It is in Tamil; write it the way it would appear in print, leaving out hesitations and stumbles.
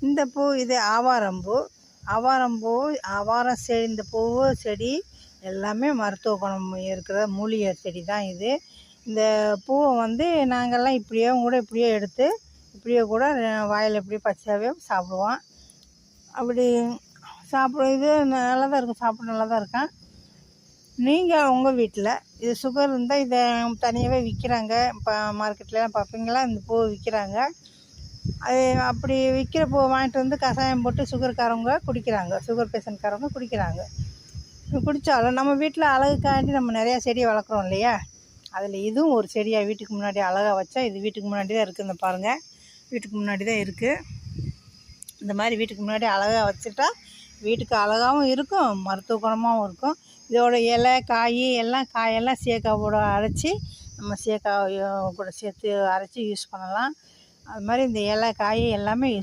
இந்த பூ இது ஆவாரம்பூ. ஆவாரம் செடி, இந்த பூவு செடி எல்லாமே மருத்துவ குணம் இருக்கிற மூலிகை செடி தான் இது. இந்த பூவை வந்து நாங்கள்லாம் இப்படியே எடுத்து கூட வாயில் இப்படியே பச்சையாகவே சாப்பிடுவோம். அப்படி இது நல்லா தான் இருக்கும், சாப்பிட நல்லா தான் இருக்கும். நீங்கள் உங்கள் வீட்டில் இது சுகர் இருந்தால் இதை தனியாகவே விற்கிறாங்க. இப்போ மார்க்கெட்லாம் பார்ப்பீங்களா, இந்த பூவை விற்கிறாங்க. அது அப்படி விற்கிற பூவை வாங்கிட்டு வந்து கஷாயம் போட்டு சுகர்காரவங்க குடிக்கிறாங்க, சுகர் பேஷண்ட்காரவங்க குடிக்கிறாங்க. குடித்தாலும் நம்ம வீட்டில் அழகுக்காண்டி நம்ம நிறையா செடியை வளர்க்குறோம் இல்லையா, அதில் இதுவும் ஒரு செடியாக வீட்டுக்கு முன்னாடி அழகாக வச்சா, இது வீட்டுக்கு முன்னாடி தான் இருக்குது. இந்த பாருங்கள், வீட்டுக்கு முன்னாடி தான் இருக்குது. இந்த மாதிரி வீட்டுக்கு முன்னாடி அழகாக வச்சுட்டா வீட்டுக்கு அழகாகவும் இருக்கும், மருத்துவ குணமாகவும் இருக்கும். இதோட இலை காயெல்லாம் சீயக்காவோட அரைச்சி நம்ம சீயக்காய் கூட சேர்த்து அரைச்சி யூஸ் பண்ணலாம். அது மாதிரி இந்த இலை காய் எல்லாமே யூஸ்